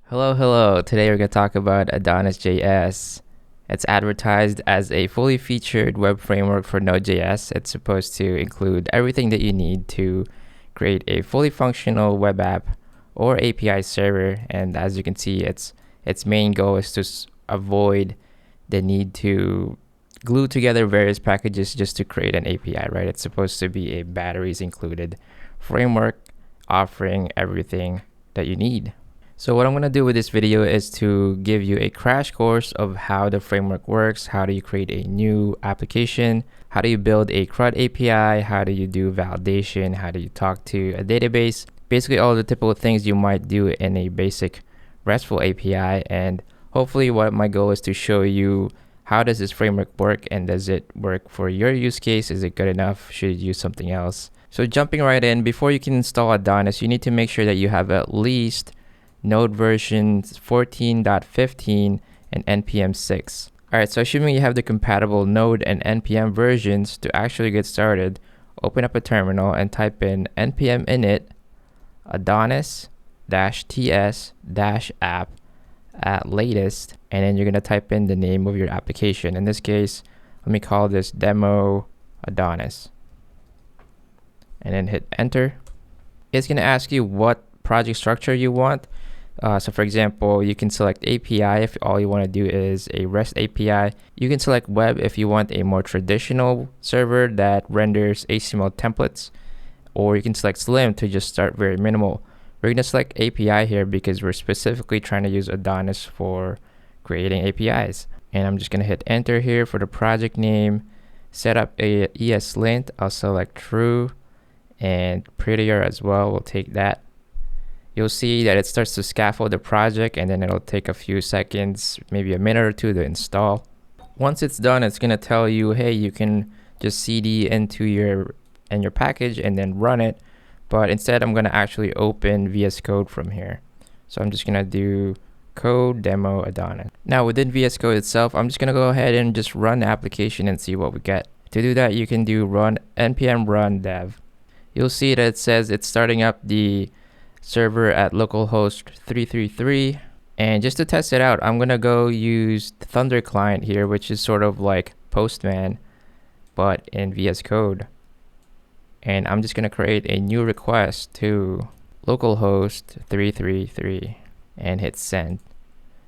Hello. Today we're going to talk about AdonisJS. It's advertised as a fully featured web framework for Node.js. It's supposed to include everything that you need to create a fully functional web app or API server. And as you can see, its main goal is to avoid the need to glue together various packages just to create an API, right? It's supposed to be a batteries included framework offering everything that you need. So what I'm going to do with this video is to give you a crash course of how the framework works, how do you create a new application, how do you build a CRUD API, how do you do validation, how do you talk to a database, basically all the typical things you might do in a basic RESTful API. And hopefully what my goal is to show you how does this framework work and does it work for your use case? Is it good enough? Should you use something else? So jumping right in, before you can install Adonis, you need to make sure that you have at least Node version 14.15 and NPM 6. Alright, so assuming you have the compatible Node and NPM versions, to actually get started, open up a terminal and type in npm init adonis-ts-app at latest, and then you're going to type in the name of your application. In this case, let me call this demo Adonis, and then hit enter. It's going to ask you what project structure you want. So for example, you can select API if all you want to do is a REST API. You can select web if you want a more traditional server that renders HTML templates, or you can select Slim to just start very minimal. We're going to select API here because we're specifically trying to use Adonis for creating APIs. And I'm just going to hit enter here for the project name, set up a ESLint. I'll select true, and prettier as well. We'll take that. You'll see that it starts to scaffold the project, and then it'll take a few seconds, maybe a minute or two to install. Once it's done, it's going to tell you, hey, you can just cd into your package and then run it. But instead, I'm going to actually open VS Code from here. So I'm just going to do code demo Adonis. Now within VS Code itself, I'm just going to go ahead and just run the application and see what we get. To do that, you can do run npm run dev. You'll see that it says it's starting up the server at localhost 333, and just to test it out, I'm gonna go use the Thunder client here, which is sort of like Postman but in VS Code, and I'm just gonna create a new request to localhost 333 and hit send.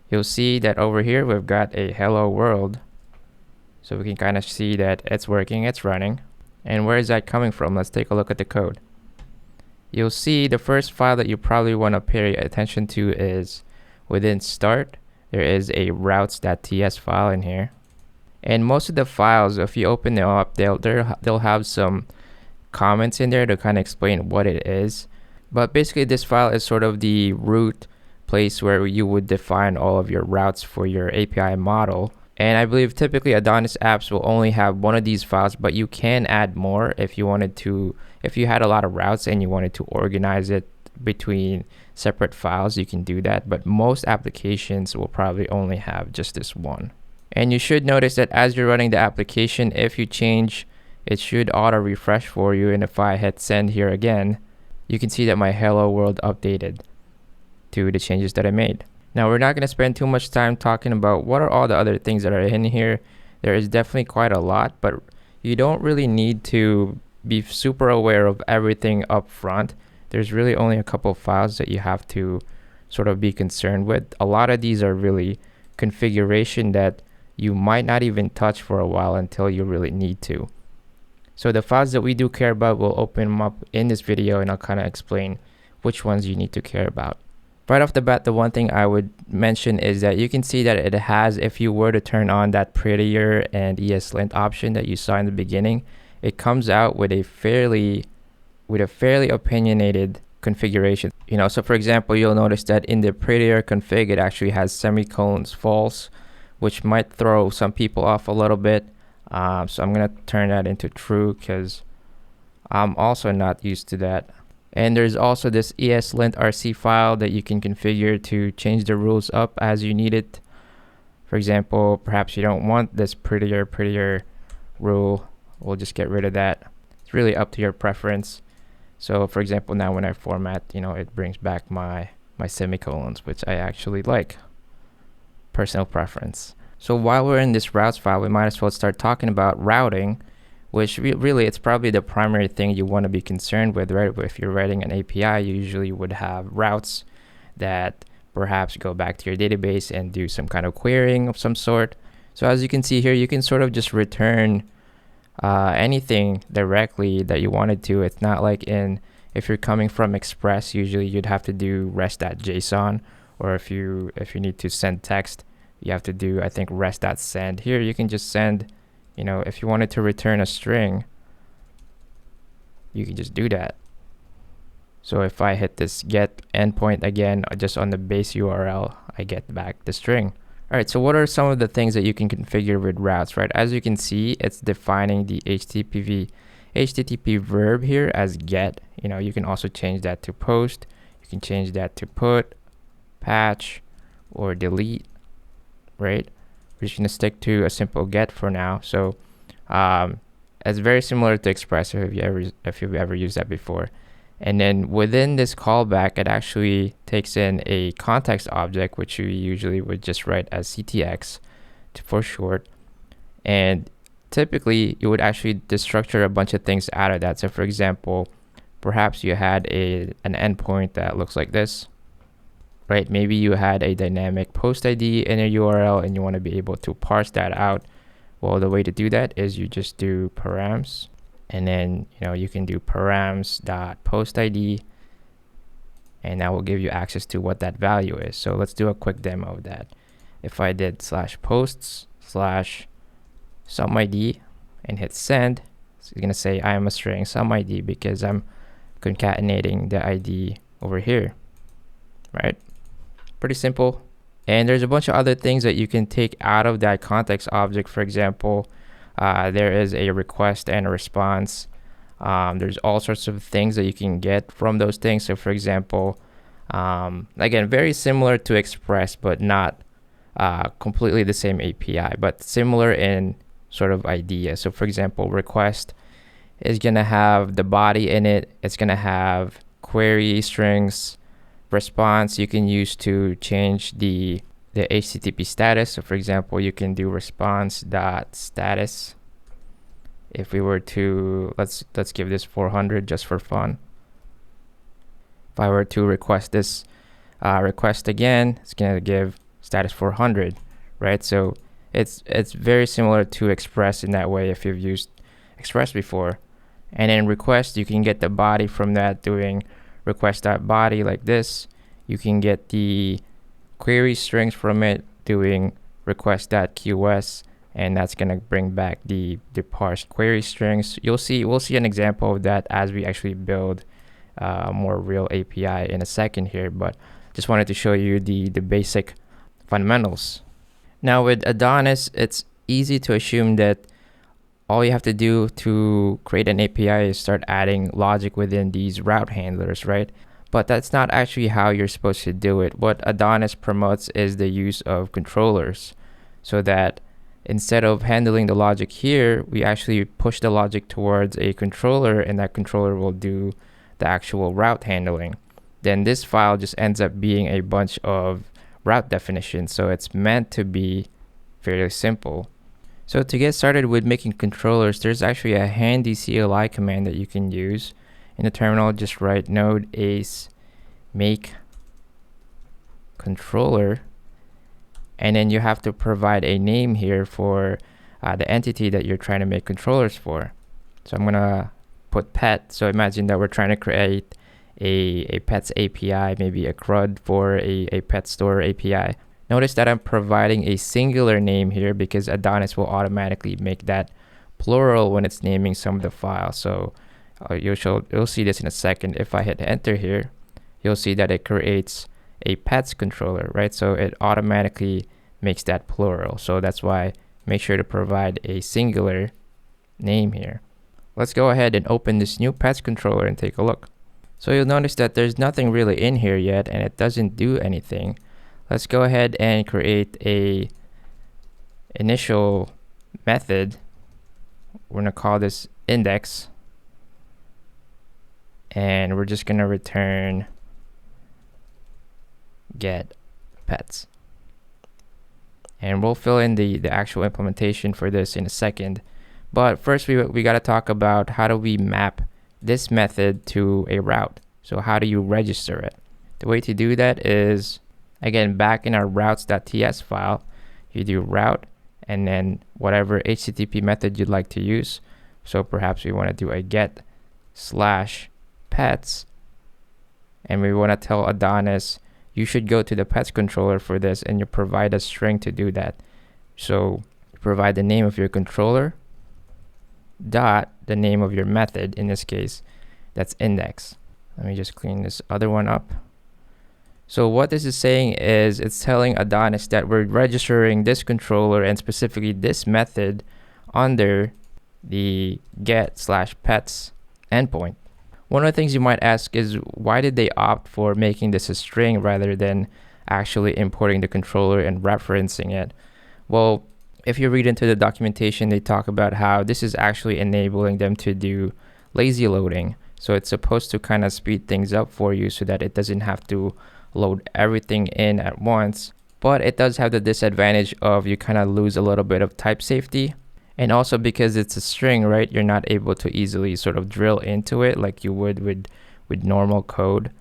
You'll see that over here we've got a hello world, so we can kind of see that it's working, it's running. And where is that coming from? Let's take a look at the code. You'll see the first file that you probably want to pay attention to is within start. There is a routes.ts file in here, and most of the files, if you open them up, they'll have some comments in there to kind of explain what it is. But basically, this file is sort of the root place where you would define all of your routes for your API model. And I believe typically Adonis apps will only have one of these files, but you can add more if you wanted to. If you had a lot of routes and you wanted to organize it between separate files, you can do that. But most applications will probably only have just this one. And you should notice that as you're running the application, if you change, it should auto refresh for you. And if I hit send here again, you can see that my hello world updated to the changes that I made. Now, we're not going to spend too much time talking about what are all the other things that are in here. There is definitely quite a lot, but you don't really need to be super aware of everything up front. There's really only a couple of files that you have to sort of be concerned with. A lot of these are really configuration that you might not even touch for a while until you really need to. So the files that we do care about, we'll open them up in this video, and I'll kind of explain which ones you need to care about. Right off the bat, the one thing I would mention is that you can see that it has, if you were to turn on that prettier and ESLint option that you saw in the beginning, it comes out with a fairly opinionated configuration. So for example, you'll notice that in the prettier config, it actually has semicolons false, which might throw some people off a little bit. So I'm gonna turn that into true because I'm also not used to that. And there's also this ESLint RC file that you can configure to change the rules up as you need it. For example, perhaps you don't want this prettier rule. We'll just get rid of that. It's really up to your preference. So for example, now when I format, it brings back my my semicolons, which I actually like. Personal preference. So while we're in this routes file, we might as well start talking about routing, which really it's probably the primary thing you want to be concerned with, right? If you're writing an API, you usually would have routes that perhaps go back to your database and do some kind of querying of some sort. So as you can see here, you can sort of just return anything directly that you wanted to. It's not like if you're coming from Express, usually you'd have to do rest.json, or if you need to send text, you have to do, I think, rest.send. Here you can just send, if you wanted to return a string, you can just do that. So if I hit this get endpoint again, just on the base URL, I get back the string. All right, so what are some of the things that you can configure with routes, right? As you can see, it's defining the HTTP verb here as get. You can also change that to post. You can change that to put, patch, or delete, right? We're just gonna stick to a simple get for now. So it's very similar to Express if you've ever used that before. And then within this callback, it actually takes in a context object, which you usually would just write as CTX for short. And typically, you would actually destructure a bunch of things out of that. So for example, perhaps you had an endpoint that looks like this, right? Maybe you had a dynamic post ID in a URL and you want to be able to parse that out. Well, the way to do that is you just do params. And then, you can do params.postid, and that will give you access to what that value is. So let's do a quick demo of that. If I did /posts/SOMEID and hit send, it's going to say I am a string SOMEID because I'm concatenating the ID over here, right? Pretty simple. And there's a bunch of other things that you can take out of that context object. For example, there is a request and a response. There's all sorts of things that you can get from those things. So for example, again, very similar to Express, but not completely the same API, but similar in sort of idea. So for example, request is going to have the body in it. It's going to have query strings. Response you can use to change the HTTP status. So for example, you can do response.status. If we were to, let's give this 400 just for fun. If I were to request this request again, it's going to give status 400, right? So it's very similar to Express in that way if you've used Express before. And in request, you can get the body from that doing request.body like this. You can get the query strings from it doing request.qs, and that's going to bring back the parsed query strings. We'll see an example of that as we actually build a more real API in a second here, but just wanted to show you the basic fundamentals. Now with Adonis, it's easy to assume that all you have to do to create an API is start adding logic within these route handlers, right? But that's not actually how you're supposed to do it. What Adonis promotes is the use of controllers, so that instead of handling the logic here, we actually push the logic towards a controller, and that controller will do the actual route handling. Then this file just ends up being a bunch of route definitions, so it's meant to be fairly simple. So to get started with making controllers, there's actually a handy CLI command that you can use. In the terminal, just write NodeJS make controller, and then you have to provide a name here for the entity that you're trying to make controllers for. So I'm gonna put pet. So imagine that we're trying to create a pets API, maybe a CRUD for a pet store API. Notice that I'm providing a singular name here because Adonis will automatically make that plural when it's naming some of the files. So you'll see this in a second. If I hit enter here, you'll see that it creates a pets controller, right? So it automatically makes that plural. So that's why make sure to provide a singular name here. Let's go ahead and open this new pets controller and take a look. So you'll notice that there's nothing really in here yet and it doesn't do anything. Let's go ahead and create a initial method. We're gonna call this index, and we're just gonna return get pets. And we'll fill in the actual implementation for this in a second. But first we got to talk about how do we map this method to a route. So how do you register it? The way to do that is, again, back in our routes.ts file, you do route and then whatever HTTP method you'd like to use. So perhaps we want to do a get/pets, and we want to tell Adonis you should go to the pets controller for this, and you provide a string to do that. So provide the name of your controller dot the name of your method, in this case that's index. Let me just clean this other one up. So what this is saying is it's telling Adonis that we're registering this controller and specifically this method under the get/pets endpoint. One of the things you might ask is, why did they opt for making this a string rather than actually importing the controller and referencing it? Well, if you read into the documentation, they talk about how this is actually enabling them to do lazy loading. So it's supposed to kind of speed things up for you so that it doesn't have to load everything in at once. But it does have the disadvantage of you kind of lose a little bit of type safety. And also because it's a string, right, you're not able to easily sort of drill into it like you would with normal code.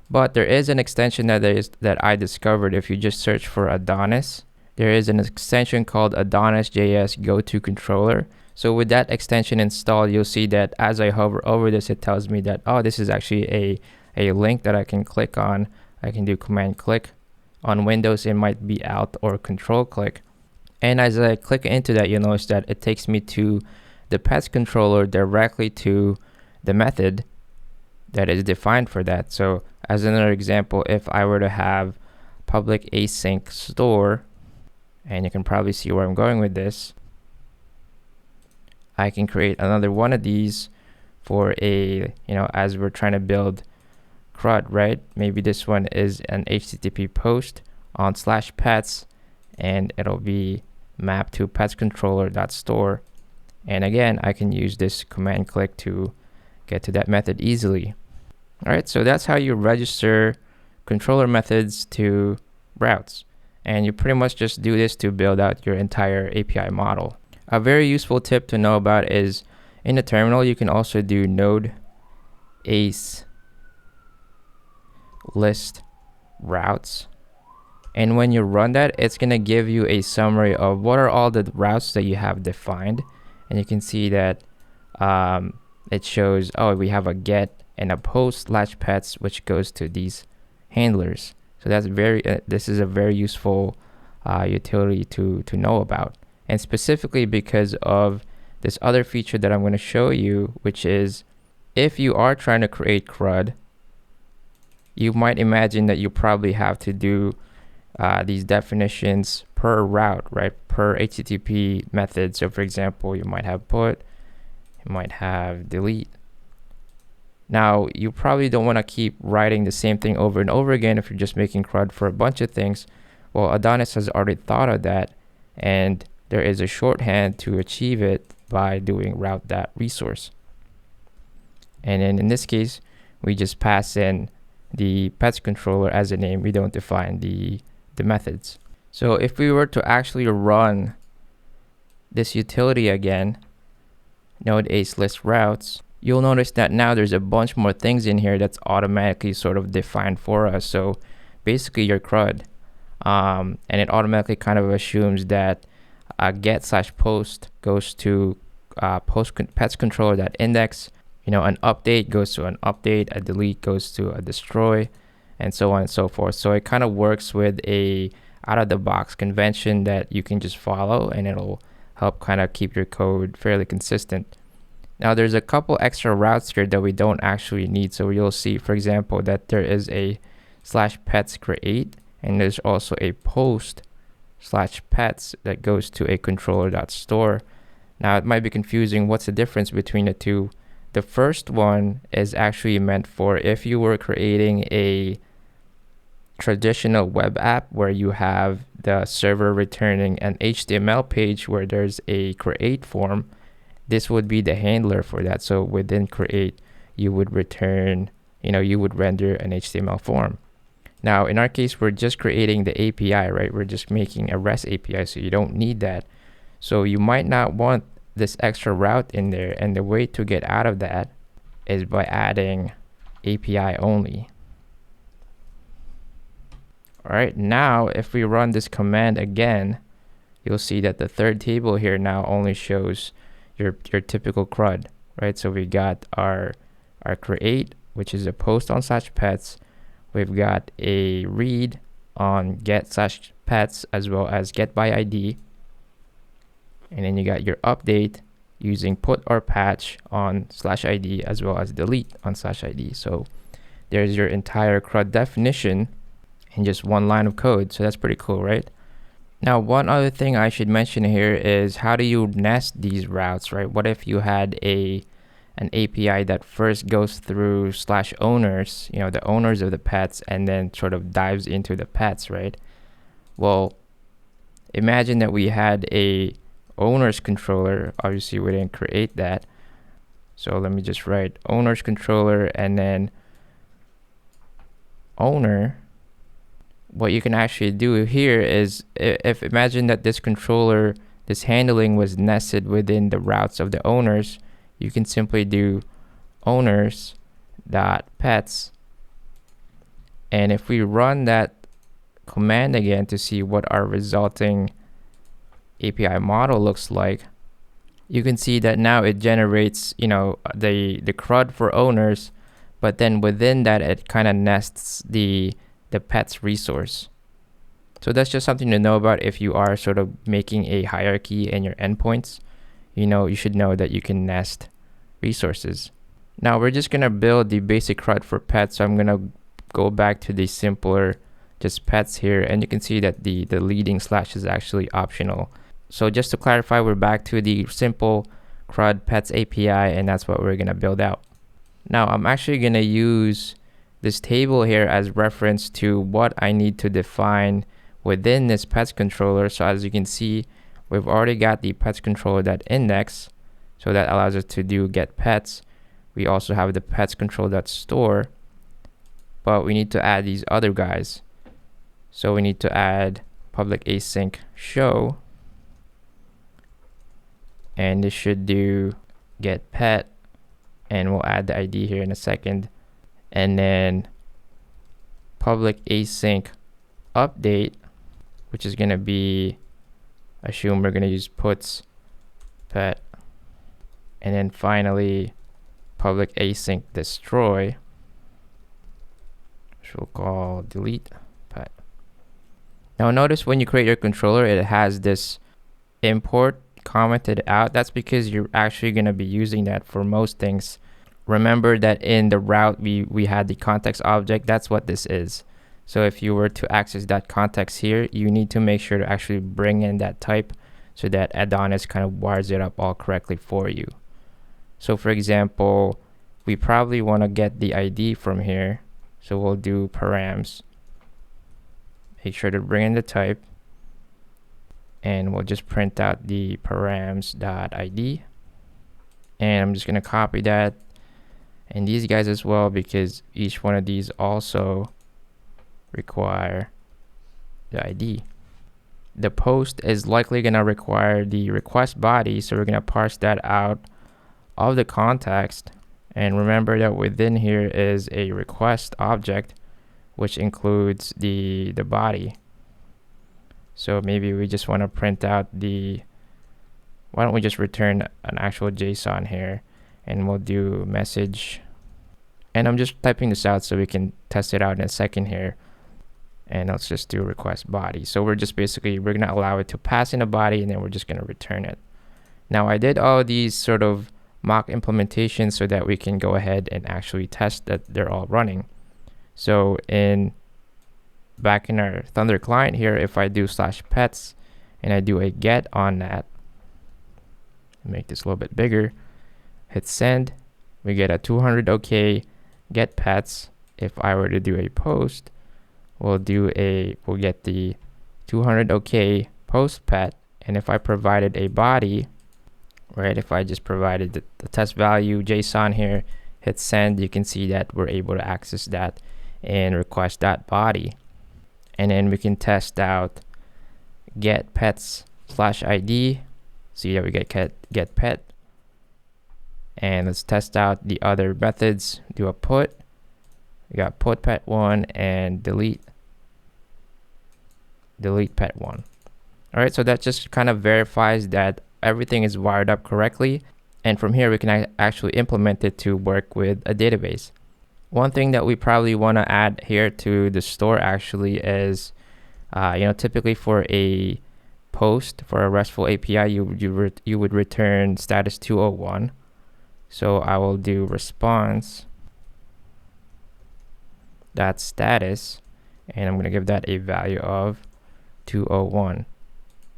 But there is an extension that I discovered. If you just search for Adonis, there is an extension called AdonisJS GoToController. So with that extension installed, you'll see that as I hover over this, it tells me that, oh, this is actually a link that I can click on. I can do command click. On Windows, it might be alt or control click. And as I click into that, you'll notice that it takes me to the pets controller directly to the method that is defined for that. So as another example, if I were to have public async store, and you can probably see where I'm going with this, I can create another one of these for as we're trying to build CRUD, right? Maybe this one is an HTTP post on /pets, and it'll be mapped to petscontroller.store. And again, I can use this command click to get to that method easily. All right, so that's how you register controller methods to routes. And you pretty much just do this to build out your entire API model. A very useful tip to know about is in the terminal, you can also do node.js list routes. And when you run that, it's going to give you a summary of what are all the routes that you have defined. And you can see that it shows, oh, we have a get and a post/pets, which goes to these handlers. So that's this is a very useful utility to know about. And specifically because of this other feature that I'm going to show you, which is if you are trying to create CRUD, you might imagine that you probably have to do these definitions per route, right? Per HTTP method. So for example, you might have put, you might have delete. Now, you probably don't want to keep writing the same thing over and over again if you're just making CRUD for a bunch of things. Well, Adonis has already thought of that, and there is a shorthand to achieve it by doing route.resource. And then in this case, we just pass in the pets controller as a name. We don't define the methods. So if we were to actually run this utility again, node.js list routes, you'll notice that now there's a bunch more things in here that's automatically sort of defined for us. So basically your CRUD, and it automatically kind of assumes that a get/post goes to pets controller.index. An update goes to an update, a delete goes to a destroy, and so on and so forth. So it kind of works with a out-of-the-box convention that you can just follow, and it'll help kind of keep your code fairly consistent. Now there's a couple extra routes here that we don't actually need. So you'll see, for example, that there is a /pets create, and there's also a post/pets that goes to a controller.store. Now it might be confusing. What's the difference between the two? The first one is actually meant for if you were creating a traditional web app where you have the server returning an HTML page where there's a create form. This would be the handler for that. So within create, you would return, you would render an HTML form. Now, in our case, we're just creating the API, right? We're just making a REST API, so you don't need that. So you might not want this extra route in there, and the way to get out of that is by adding API only. All right, now if we run this command again, you'll see that the third table here now only shows your typical CRUD, right? So we got our create, which is a post on /pets. We've got a read on get/pets as well as get by ID. And then you got your update using put or patch on /ID as well as delete on /ID. So there's your entire CRUD definition in just one line of code. So that's pretty cool, right? Now, one other thing I should mention here is how do you nest these routes, right? What if you had an API that first goes through /owners, the owners of the pets, and then sort of dives into the pets, right? Well, imagine that we had a owners controller. Obviously, we didn't create that. So let me just write owners controller and then owner. What you can actually do here is if imagine that this controller, this handling was nested within the routes of the owners, you can simply do owners.pets. And if we run that command again to see what our resulting API model looks like, you can see that now it generates, the CRUD for owners, but then within that it kind of nests the pets resource. So that's just something to know about if you are sort of making a hierarchy in your endpoints. You should know that you can nest resources. Now we're just gonna build the basic CRUD for pets. So I'm gonna go back to the simpler just pets here, and you can see that the leading / is actually optional. So just to clarify, we're back to the simple CRUD pets API, and that's what we're gonna build out. Now I'm actually gonna use this table here as reference to what I need to define within this pets controller. So as you can see, we've already got the pets controller.index, so that allows us to do get pets. We also have the pets control.store, but we need to add these other guys. So we need to add public async show, and this should do get pet, and we'll add the ID here in a second. And then public async update, which is going to be, assume we're going to use puts pet. And then finally, public async destroy, which we'll call delete pet. Now notice when you create your controller, it has this import commented out. That's because you're actually going to be using that for most things. Remember that in the route we had the context object. That's what this is. So if you were to access that context here, you need to make sure to actually bring in that type so that Adonis kind of wires it up all correctly for you. So for example, we probably want to get the ID from here. So we'll do params. Make sure to bring in the type, and we'll just print out the params.id. And I'm just going to copy that and these guys as well, because each one of these also require the ID. The post is likely going to require the request body, so we're going to parse that out of the context. And remember that within here is a request object, which includes the body. So maybe we just want to print out why don't we just return an actual JSON here, and we'll do message. And I'm just typing this out so we can test it out in a second here. And let's just do request body. So we're going to allow it to pass in a body, and then we're just going to return it. Now I did all these sort of mock implementations so that we can go ahead and actually test that they're all running. So back in our Thunder client here, if I do /pets and I do a get on that, make this a little bit bigger, hit send, we get a 200 OK get pets. If I were to do a post, we'll get the 200 OK post pet. And if I provided a body, right, if I just provided the test value JSON here, hit send, you can see that we're able to access that in request.body. And then we can test out get pets /id. See that we get pet. And let's test out the other methods. Do a put. We got put pet1 and delete pet1. All right, so that just kind of verifies that everything is wired up correctly. And from here, we can actually implement it to work with a database. One thing that we probably want to add here to the store actually is, typically for a post for a RESTful API, you would return status 201. So I will do response that status, and I'm going to give that a value of 201.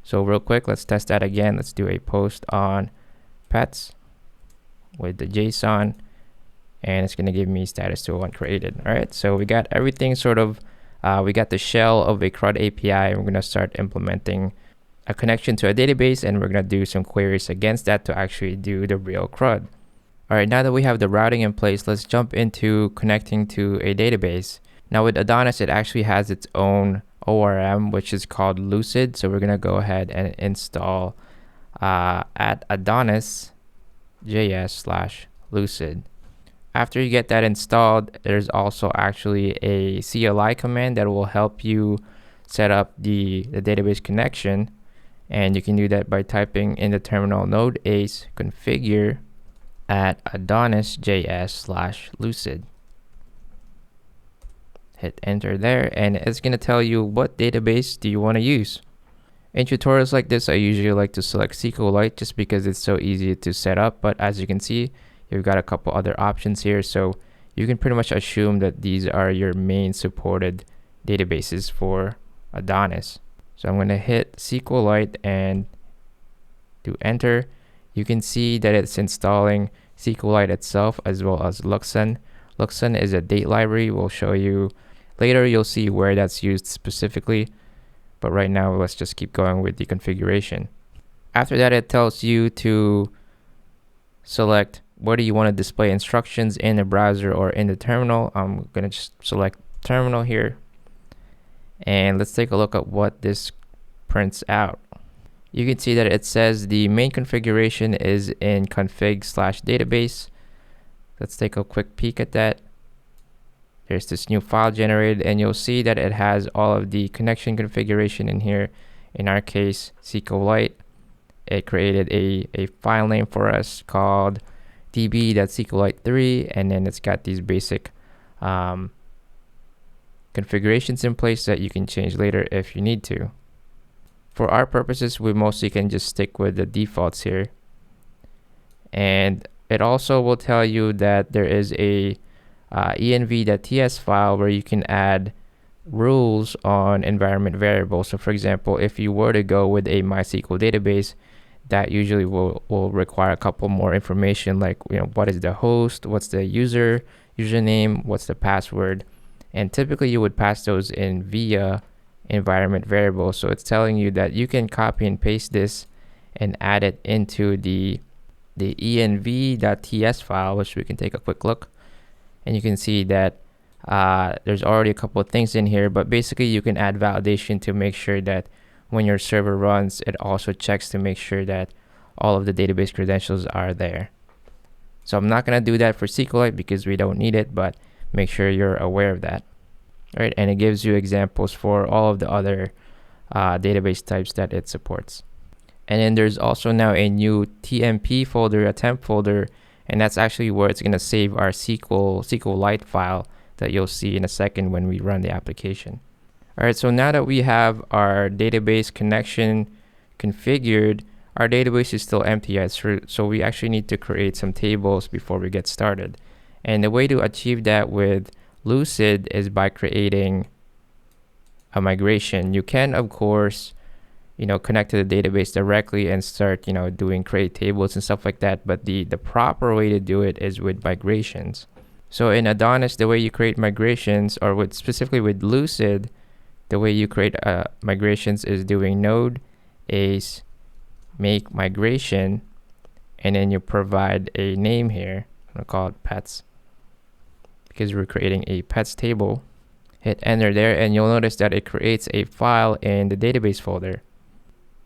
So real quick, let's test that again. Let's do a post on pets with the JSON, and it's going to give me status 201 created. All right, so we got everything sort of, we got the shell of a CRUD API, and we're going to start implementing a connection to a database, and we're going to do some queries against that to actually do the real CRUD. All right, now that we have the routing in place, let's jump into connecting to a database. Now with Adonis, it actually has its own ORM, which is called Lucid. So we're going to go ahead and install at AdonisJS/Lucid. After you get that installed, there's also actually a CLI command that will help you set up the database connection. And you can do that by typing in the terminal node.js configure at AdonisJS/Lucid. Hit enter there, and it's going to tell you what database do you want to use. In tutorials like this, I usually like to select SQLite just because it's so easy to set up, but as you can see, you've got a couple other options here, so you can pretty much assume that these are your main supported databases for Adonis. So I'm going to hit SQLite and do enter. You can see that it's installing SQLite itself as well as Luxon. Luxon is a date library. We'll show you later. You'll see where that's used specifically. But right now, let's just keep going with the configuration. After that, it tells you to select whether you want to display instructions in the browser or in the terminal. I'm going to just select terminal here. And let's take a look at what this prints out. You can see that it says the main configuration is in config/database. Let's take a quick peek at that. There's this new file generated, and you'll see that it has all of the connection configuration in here. In our case, SQLite. It created a file name for us called db.sqlite3, and then it's got these basic configurations in place that you can change later if you need to. For our purposes, we mostly can just stick with the defaults here. And it also will tell you that there is a env.ts file where you can add rules on environment variables. So for example, if you were to go with a MySQL database, that usually will require a couple more information, like what is the host, what's the username, what's the password. And typically you would pass those in via environment variable. So it's telling you that you can copy and paste this and add it into the env.ts file, which we can take a quick look. And you can see that there's already a couple of things in here, but basically you can add validation to make sure that when your server runs, it also checks to make sure that all of the database credentials are there. So I'm not going to do that for SQLite because we don't need it, but make sure you're aware of that. All right, and it gives you examples for all of the other database types that it supports. And then there's also now a new TMP folder, a temp folder, and that's actually where it's going to save our SQLite file that you'll see in a second when we run the application. All right, so now that we have our database connection configured, our database is still empty yet, so we actually need to create some tables before we get started. And the way to achieve that with Lucid is by creating a migration. You can, of course, connect to the database directly and start, doing create tables and stuff like that. But the proper way to do it is with migrations. So in Adonis, the way you create migrations, or specifically with Lucid, the way you create migrations is doing node.js make migration, and then you provide a name here. I'm gonna call it pets, because we're creating a pets table. Hit enter there, and you'll notice that it creates a file in the database folder.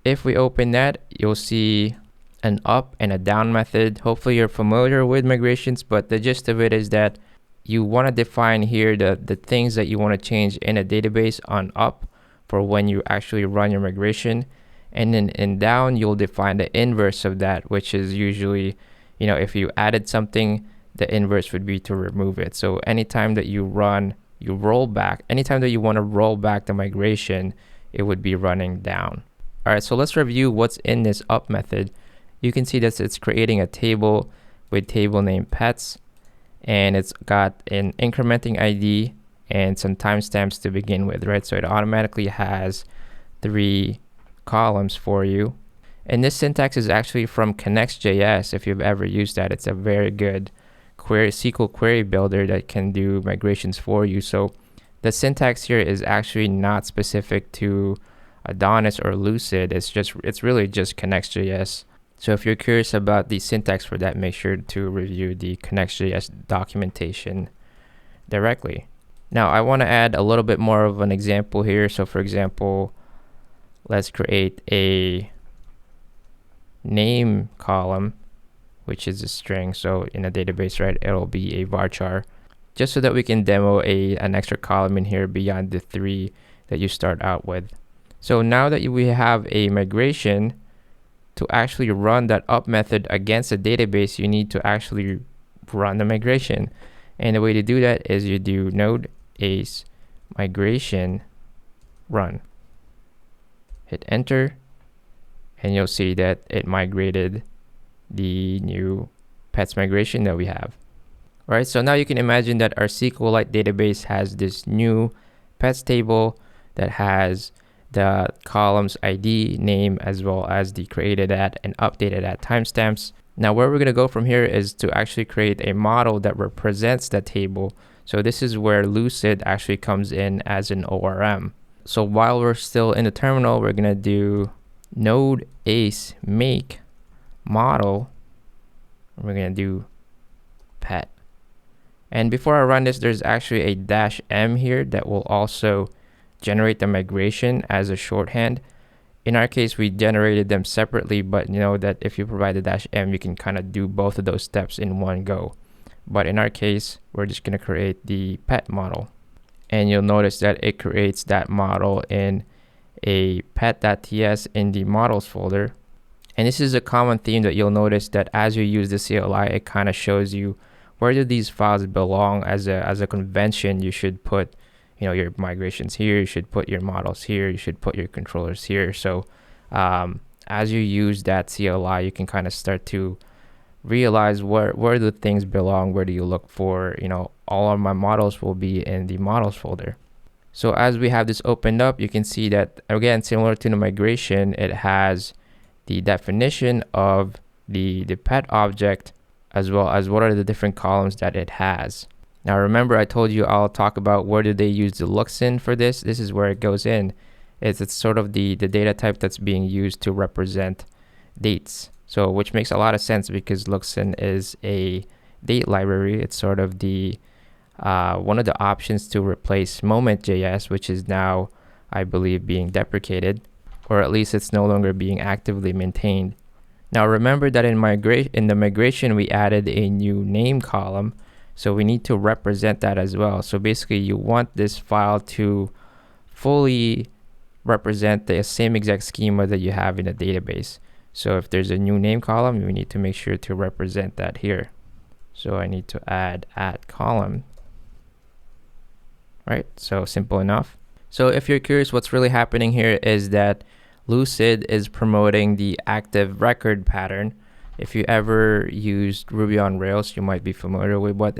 If we open that, you'll see an up and a down method. Hopefully you're familiar with migrations, but the gist of it is that you want to define here the things that you want to change in a database on up for when you actually run your migration. And then in down, you'll define the inverse of that, which is usually, if you added something, the inverse would be to remove it. So anytime that you roll back, anytime that you want to roll back the migration, it would be running down. All right, so let's review what's in this up method. You can see that it's creating a table with table name pets, and it's got an incrementing ID and some timestamps to begin with, right? So it automatically has 3 columns for you. And this syntax is actually from ConnectJS. If you've ever used that, it's a very good SQL query builder that can do migrations for you. So the syntax here is actually not specific to Adonis or Lucid. It's really just ConnectJS. So if you're curious about the syntax for that, make sure to review the ConnectJS documentation directly. Now I want to add a little bit more of an example here. So for example, let's create a name column, which is a string. So in a database, right, it'll be a varchar, just so that we can demo an extra column in here beyond the 3 that you start out with. So now that we have a migration, to actually run that up method against a database, you need to actually run the migration. And the way to do that is you do node.js migration run. Hit enter, and you'll see that it migrated the new pets migration that we have. All right, so now you can imagine that our SQLite database has this new pets table that has the columns ID, name, as well as the created at and updated at timestamps. Now where we're going to go from here is to actually create a model that represents that table. So this is where Lucid actually comes in as an ORM. So while we're still in the terminal, we're going to do node.js make model. We're going to do pet. And before I run this, there's actually a -m here that will also generate the migration as a shorthand. In our case, we generated them separately, but you know that if you provide the -m, you can kind of do both of those steps in one go. But in our case, we're just going to create the pet model. And you'll notice that it creates that model in a pet.ts in the models folder. And this is a common theme that you'll notice that as you use the CLI, it kind of shows you where do these files belong. As a convention, you should put your migrations here, you should put your models here, you should put your controllers here. So as you use that CLI, you can kind of start to realize where the things belong, where do you look for, all of my models will be in the models folder. So as we have this opened up, you can see that, again, similar to the migration, it has the definition of the pet object, as well as what are the different columns that it has. Now remember, I told you I'll talk about where do they use the looks in for this. This is where it goes in. It's sort of the data type that's being used to represent dates. So which makes a lot of sense because looks-in is a date library. It's sort of the one of the options to replace moment.js, which is now, I believe, being deprecated, or at least it's no longer being actively maintained. Now remember that in the migration we added a new name column. So we need to represent that as well. So basically you want this file to fully represent the same exact schema that you have in a database. So if there's a new name column, we need to make sure to represent that here. So I need to add column, right? So simple enough. So if you're curious, what's really happening here is that Lucid is promoting the active record pattern. If you ever used Ruby on Rails, you might be familiar with what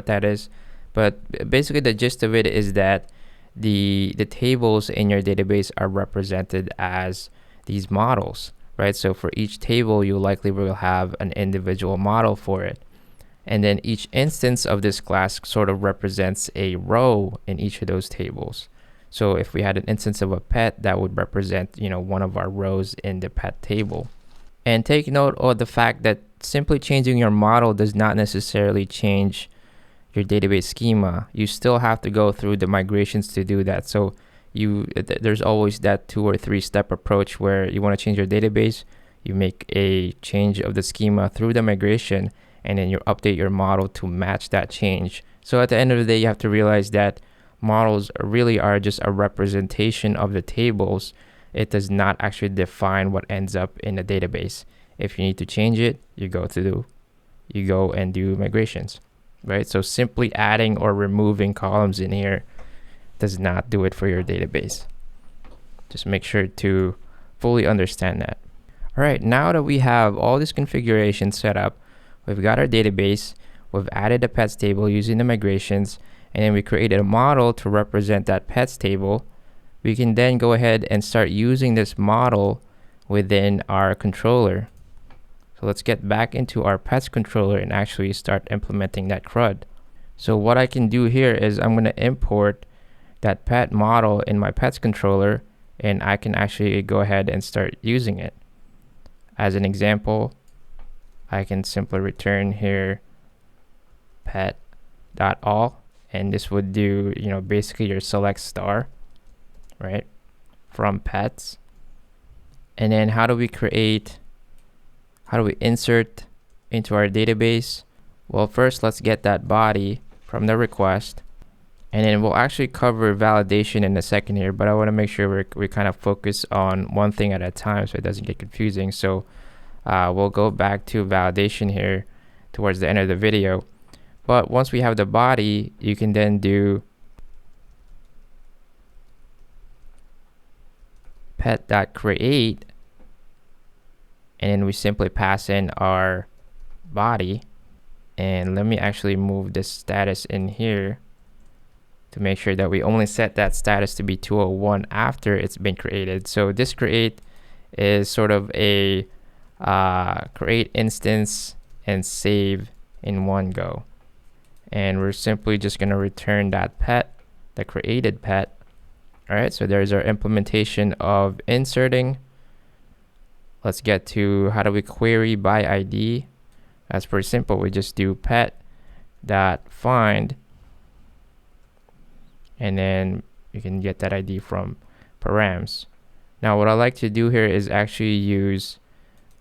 that is. But basically the gist of it is that the tables in your database are represented as these models, right? So for each table, you likely will have an individual model for it. And then each instance of this class sort of represents a row in each of those tables. So if we had an instance of a pet, that would represent, one of our rows in the pet table. And take note of the fact that simply changing your model does not necessarily change your database schema, you still have to go through the migrations to do that. So there's always that 2 or 3 step approach where you want to change your database, you make a change of the schema through the migration, and then you update your model to match that change. So at the end of the day, you have to realize that models really are just a representation of the tables. It does not actually define what ends up in the database. If you need to change it, you go and do migrations, right? So simply adding or removing columns in here does not do it for your database. Just make sure to fully understand that. All right, now that we have all this configuration set up, we've got our database, we've added a pets table using the migrations, and then we created a model to represent that pets table. We can then go ahead and start using this model within our controller. So let's get back into our pets controller and actually start implementing that CRUD. So what I can do here is I'm going to import that pet model in my pets controller, and I can actually go ahead and start using it. As an example, I can simply return here pet.all, and this would do, basically your select star, right, from pets. And then how do we insert into our database? Well, first let's get that body from the request, and then we'll actually cover validation in a second here, but I want to make sure we kind of focus on one thing at a time so it doesn't get confusing. So we'll go back to validation here towards the end of the video. But once we have the body, you can then do pet.create, and then we simply pass in our body. And let me actually move this status in here to make sure that we only set that status to be 201 after it's been created. So this create is sort of a create instance and save in one go. And we're simply just going to return that pet, the created pet. All right, so there's our implementation of inserting. Let's get to how do we query by ID. That's pretty simple. We just do pet.find, and then you can get that ID from params. Now what I like to do here is actually use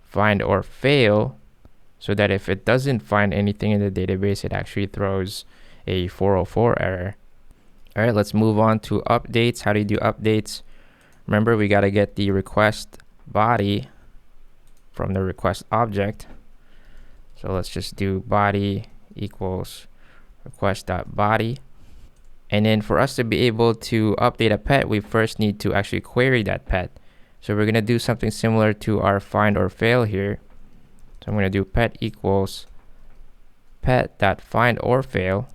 find or fail, so that if it doesn't find anything in the database, it actually throws a 404 error. All right, let's move on to updates. How do you do updates? Remember, we got to get the request body from the request object. So let's just do body equals request.body. And then for us to be able to update a pet, we first need to actually query that pet. So we're going to do something similar to our find or fail here. So I'm going to do pet equals pet.find or fail.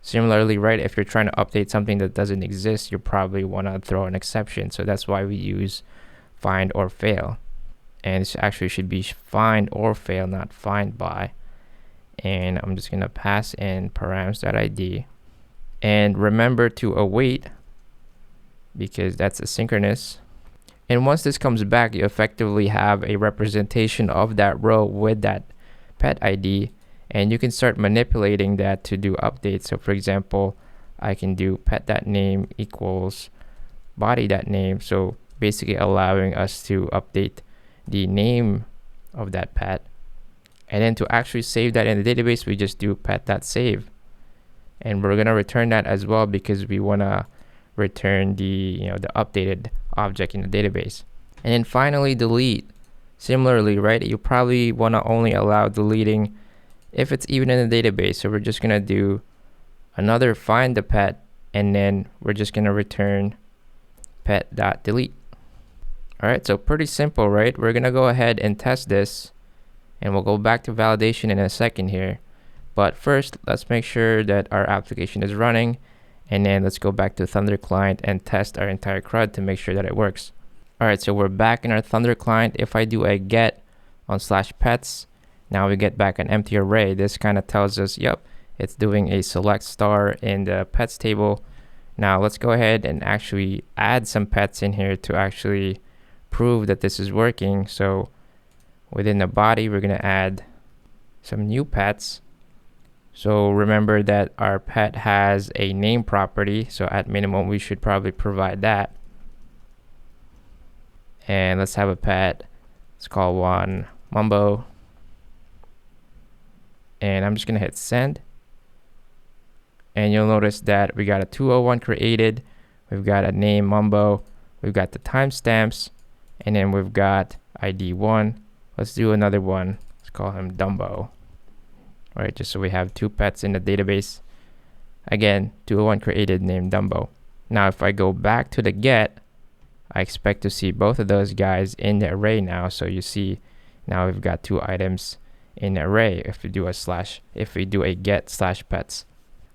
Similarly, right, if you're trying to update something that doesn't exist, you probably want to throw an exception. So that's why we use find or fail. And this actually should be find or fail, not find by. And I'm just going to pass in params.id. And remember to await, because that's asynchronous. And once this comes back, you effectively have a representation of that row with that pet ID, and you can start manipulating that to do updates. So for example, I can do pet.name equals body.name. So basically allowing us to update the name of that pet. And then to actually save that in the database, we just do pet.save. And we're going to return that as well, because we want to return the the updated object in the database. And then finally, delete. Similarly, right, you probably want to only allow deleting if it's even in the database. So we're just going to do another find the pet, and then we're just going to return pet.delete. All right, so pretty simple, right? We're going to go ahead and test this, and we'll go back to validation in a second here. But first, let's make sure that our application is running, and then let's go back to Thunder Client and test our entire CRUD to make sure that it works. All right, so we're back in our Thunder Client. If I do a get on /pets, now we get back an empty array. This kind of tells us, yep, it's doing a select star in the pets table. Now let's go ahead and actually add some pets in here to actually prove that this is working. So within the body, we're going to add some new pets. So remember that our pet has a name property, so at minimum we should probably provide that. And let's have a pet. Let's call one Mumbo. And I'm just gonna hit send. And you'll notice that we got a 201 created, we've got a name Mumbo, we've got the timestamps, and then we've got ID 1. Let's do another one. Let's call him Dumbo. All right, just so we have 2 pets in the database. Again, 201 created, name Dumbo. Now if I go back to the get, I expect to see both of those guys in the array now. So you see now we've got 2 items in the array if we do a get slash pets.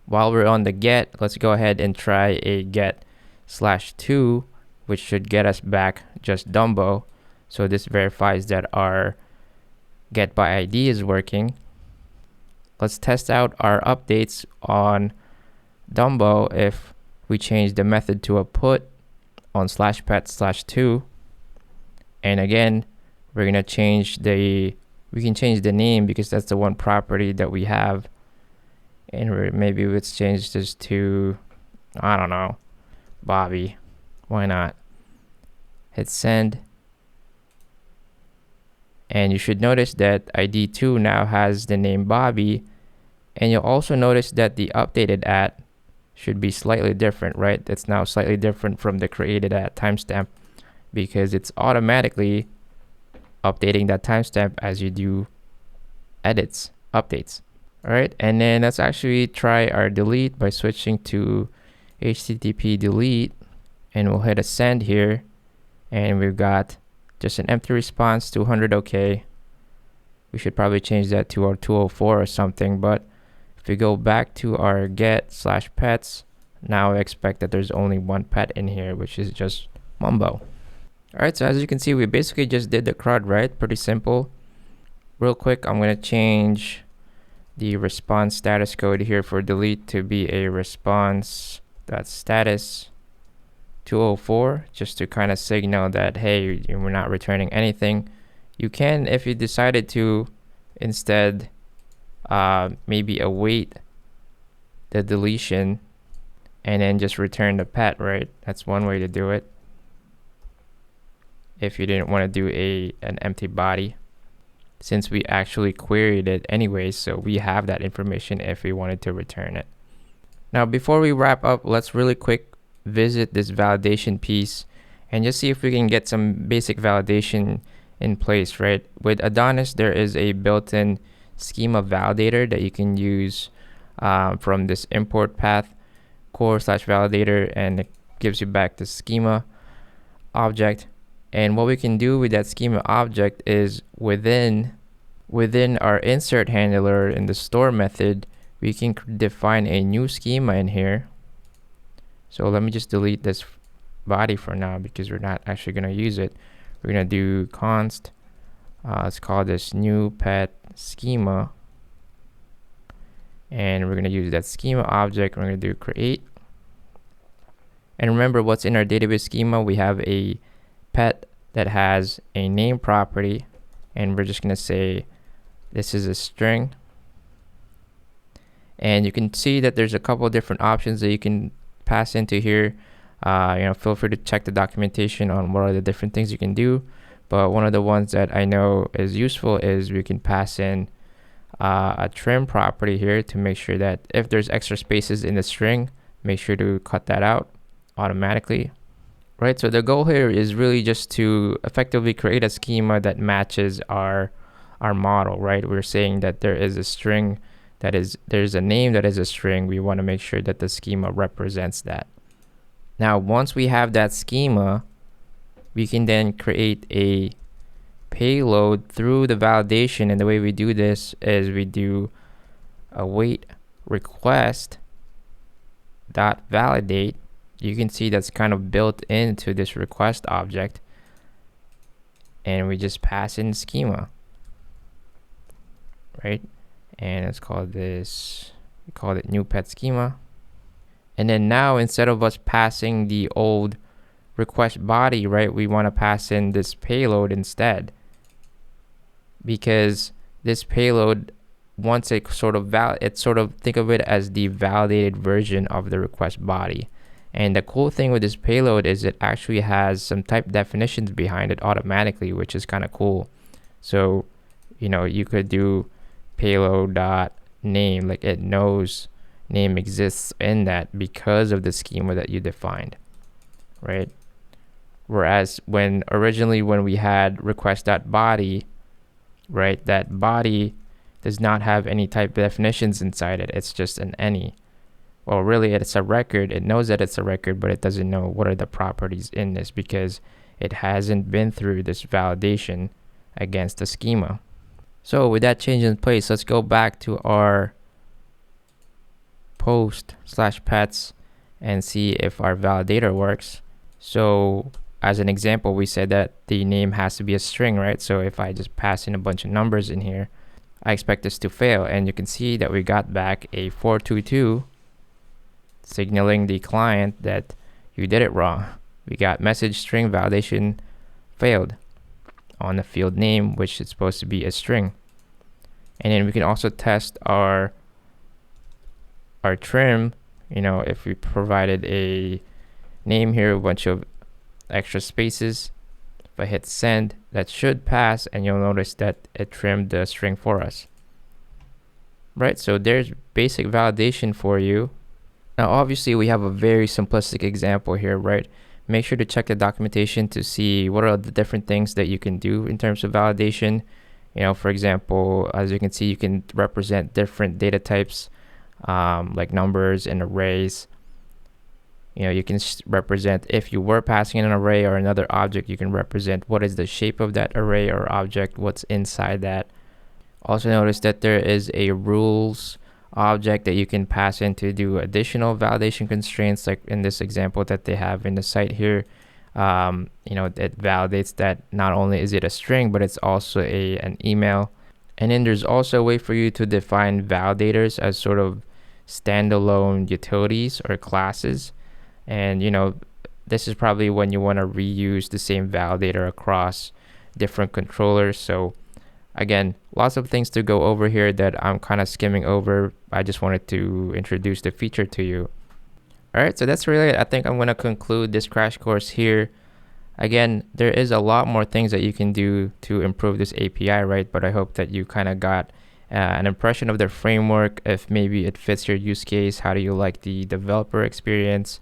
While we're on the get, let's go ahead and try a get /2, which should get us back just Dumbo. So this verifies that our get by ID is working. Let's test out our updates on Dumbo if we change the method to a put on /pet/2. And again, we're gonna change we can change the name because that's the one property that we have. And maybe let's change this to, I don't know, Bobby. Why not? Hit send. And you should notice that ID 2 now has the name Bobby. And you'll also notice that the updated at should be slightly different, right? It's now slightly different from the created at timestamp because it's automatically updating that timestamp as you do updates. All right, and then let's actually try our delete by switching to HTTP delete, and we'll hit a send here, and we've got just an empty response, 200 okay. We should probably change that to our 204 or something, but if we go back to our get/pets, now I expect that there's only 1 pet in here, which is just Mumbo. All right, so as you can see, we basically just did the CRUD, right? Pretty simple. Real quick, I'm gonna change the response status code here for delete to be a response.status 204, just to kind of signal that, hey, we're not returning anything. You can, if you decided to, instead maybe await the deletion and then just return the pet, right? That's one way to do it if you didn't want to do an empty body, since we actually queried it anyways, so we have that information if we wanted to return it. Now before we wrap up, let's really quick visit this validation piece and just see if we can get some basic validation in place, right? With Adonis, there is a built-in schema validator that you can use from this import path core/validator, and it gives you back the schema object. And what we can do with that schema object is within our insert handler in the store method, we can define a new schema in here. So let me just delete this body for now because we're not actually going to use it. We're going to do const, let's call this new pet schema. And we're going to use that schema object. We're going to do create. And remember what's in our database schema, we have a pet that has a name property, and we're just going to say this is a string. And you can see that there's a couple different options that you can pass into here. Feel free to check the documentation on what are the different things you can do, but one of the ones that I know is useful is we can pass in a trim property here to make sure that if there's extra spaces in the string, make sure to cut that out automatically. Right, so the goal here is really just to effectively create a schema that matches our model, right? We're saying that there is a string there's a name that is a string. We want to make sure that the schema represents that. Now, once we have that schema, we can then create a payload through the validation, and the way we do this is we do await request dot validate. You can see that's kind of built into this request object, and we just pass in schema, right? And let's call this, we call it new pet schema. And then now, instead of us passing the old request body, right, we want to pass in this payload instead, because this payload once it sort of think of it as the validated version of the request body. And the cool thing with this payload is it actually has some type definitions behind it automatically, which is kind of cool. So, you know, you could do payload.name, like it knows name exists in that because of the schema that you defined, right? Whereas when we had request.body, right, that body does not have any type definitions inside it. It's just an any. Well, really, it's a record. It knows that it's a record, but it doesn't know what are the properties in this because it hasn't been through this validation against the schema. So with that change in place, let's go back to our post/pets and see if our validator works. So as an example, we said that the name has to be a string, right? So if I just pass in a bunch of numbers in here, I expect this to fail. And you can see that we got back a 422, signaling the client that you did it wrong. We got message string validation failed on the field name, which is supposed to be a string. And then we can also test our trim. You know, if we provided a name here, a bunch of extra spaces, if I hit send, that should pass, and you'll notice that it trimmed the string for us. Right, so there's basic validation for you. Now, obviously, we have a very simplistic example here, right? Make sure to check the documentation to see what are the different things that you can do in terms of validation. You know, for example, as you can see, you can represent different data types, like numbers and arrays. You know, you can represent, if you were passing in an array or another object, you can represent what is the shape of that array or object, what's inside that. Also notice that there is a rules object that you can pass in to do additional validation constraints, like in this example that they have in the site here. You know, it validates that not only is it a string, but it's also an email. And then there's also a way for you to define validators as sort of standalone utilities or classes. And you know, this is probably when you want to reuse the same validator across different controllers. So again, lots of things to go over here that I'm kind of skimming over. I just wanted to introduce the feature to you. All right, so that's really it. I think I'm going to conclude this crash course here. Again, there is a lot more things that you can do to improve this API, right? But I hope that you kind of got an impression of the framework, if maybe it fits your use case. How do you like the developer experience?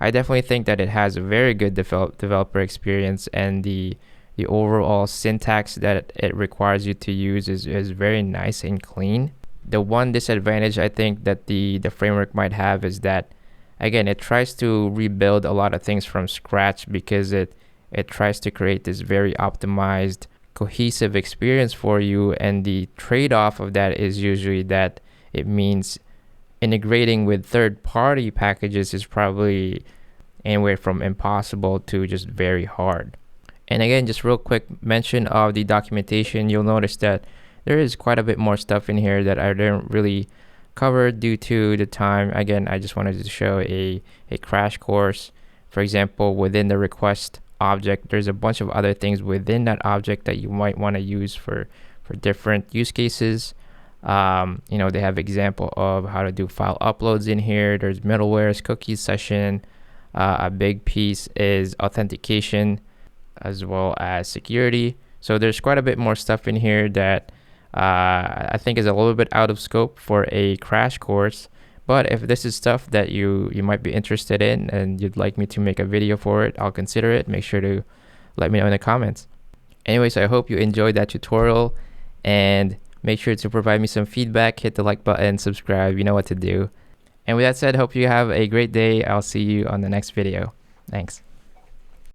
I definitely think that it has a very good developer experience, and the overall syntax that it requires you to use is very nice and clean. The one disadvantage I think that the framework might have is that, again, it tries to rebuild a lot of things from scratch because it tries to create this very optimized, cohesive experience for you, and the trade-off of that is usually that it means integrating with third-party packages is probably anywhere from impossible to just very hard. And again, just real quick mention of the documentation, you'll notice that there is quite a bit more stuff in here that I didn't really cover due to the time. Again, I just wanted to show a crash course. For example, within the request object, there's a bunch of other things within that object that you might want to use for different use cases. You know, they have example of how to do file uploads in here. There's middleware's cookies session. A big piece is authentication, as well as security. So there's quite a bit more stuff in here that I think is a little bit out of scope for a crash course. But if this is stuff that you might be interested in and you'd like me to make a video for it, I'll consider it. Make sure to let me know in the comments. Anyways, I hope you enjoyed that tutorial, and make sure to provide me some feedback. Hit the like button, subscribe, you know what to do. And with that said, hope you have a great day. I'll see you on the next video. Thanks.